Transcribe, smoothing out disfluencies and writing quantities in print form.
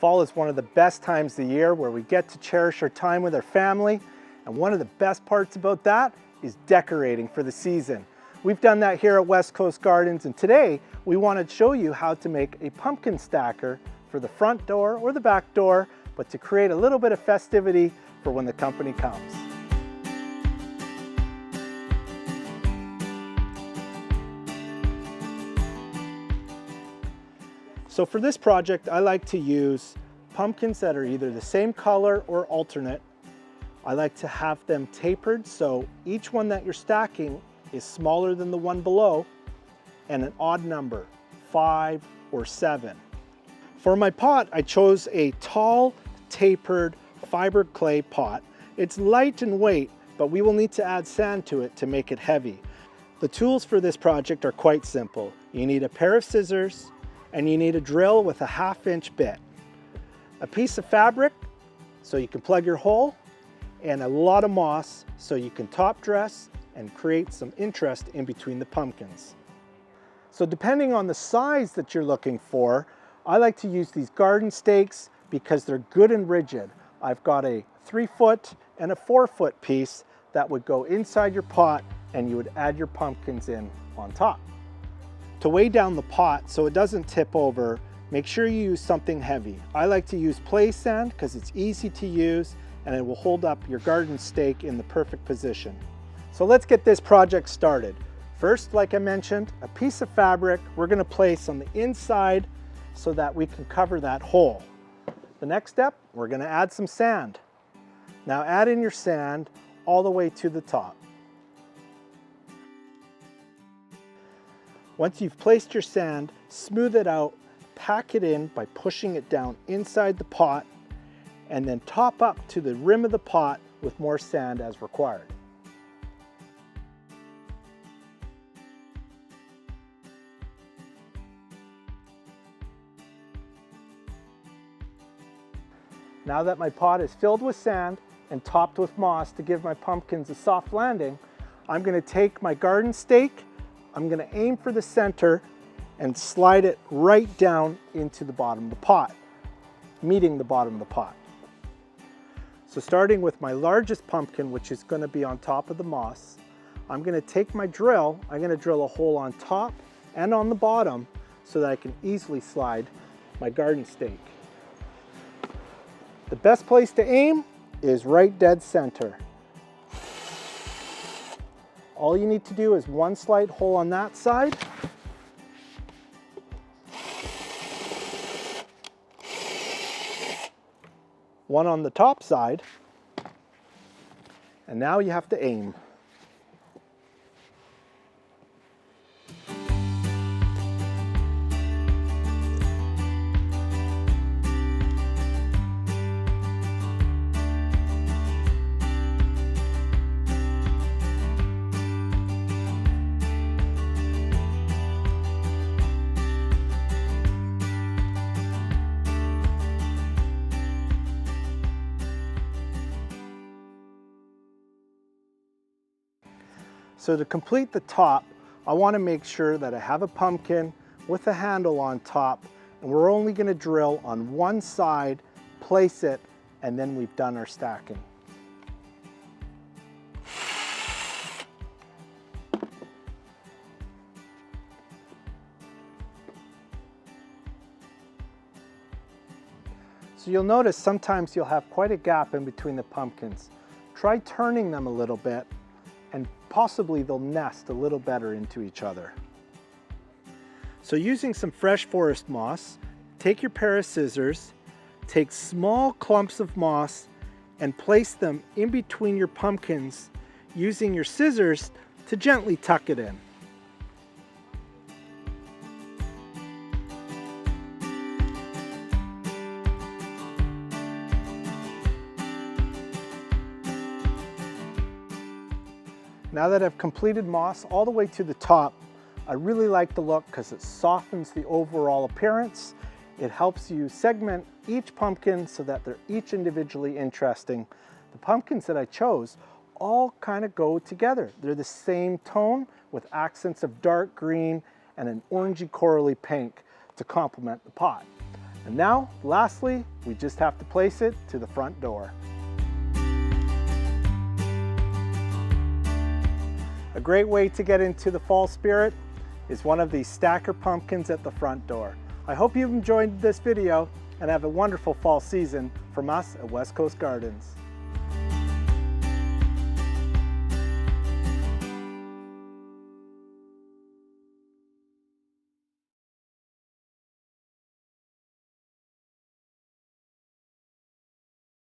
Fall is one of the best times of the year where we get to cherish our time with our family, and one of the best parts about that is decorating for the season. We've done that here at West Coast Gardens, and today we want to show you how to make a pumpkin stacker for the front door or the back door, but to create a little bit of festivity for when the company comes. So for this project, I like to use pumpkins that are either the same color or alternate. I like to have them tapered, so each one that you're stacking is smaller than the one below, and an odd number, 5 or 7. For my pot, I chose a tall, tapered fiber clay pot. It's light in weight, but we will need to add sand to it to make it heavy. The tools for this project are quite simple. You need a pair of scissors, and you need a drill with a 1/2-inch bit, a piece of fabric so you can plug your hole, and a lot of moss so you can top dress and create some interest in between the pumpkins. So depending on the size that you're looking for, I like to use these garden stakes because they're good and rigid. I've got a 3-foot and a 4-foot piece that would go inside your pot, and you would add your pumpkins in on top. To weigh down the pot so it doesn't tip over, make sure you use something heavy. I like to use play sand because it's easy to use and it will hold up your garden stake in the perfect position. So let's get this project started. First, like I mentioned, a piece of fabric we're going to place on the inside so that we can cover that hole. The next step, we're going to add some sand. Now add in your sand all the way to the top. Once you've placed your sand, smooth it out, pack it in by pushing it down inside the pot, and then top up to the rim of the pot with more sand as required. Now that my pot is filled with sand and topped with moss to give my pumpkins a soft landing, I'm going to take my garden stake, I'm going to aim for the center and slide it right down into the bottom of the pot, meeting the bottom of the pot. So starting with my largest pumpkin, which is going to be on top of the moss, I'm going to take my drill, I'm going to drill a hole on top and on the bottom so that I can easily slide my garden stake. The best place to aim is right dead center. All you need to do is one slight hole on that side. One on the top side. And now you have to aim. So to complete the top, I want to make sure that I have a pumpkin with a handle on top, and we're only going to drill on one side, place it, and then we've done our stacking. So you'll notice sometimes you'll have quite a gap in between the pumpkins. Try turning them a little bit, and possibly they'll nest a little better into each other. So using some fresh forest moss, take your pair of scissors, take small clumps of moss and place them in between your pumpkins using your scissors to gently tuck it in. Now that I've completed moss all the way to the top, I really like the look because it softens the overall appearance. It helps you segment each pumpkin so that they're each individually interesting. The pumpkins that I chose all kind of go together. They're the same tone with accents of dark green and an orangey corally pink to complement the pot. And now, lastly, we just have to place it to the front door. A great way to get into the fall spirit is one of these stacker pumpkins at the front door. I hope you've enjoyed this video and have a wonderful fall season from us at West Coast Gardens.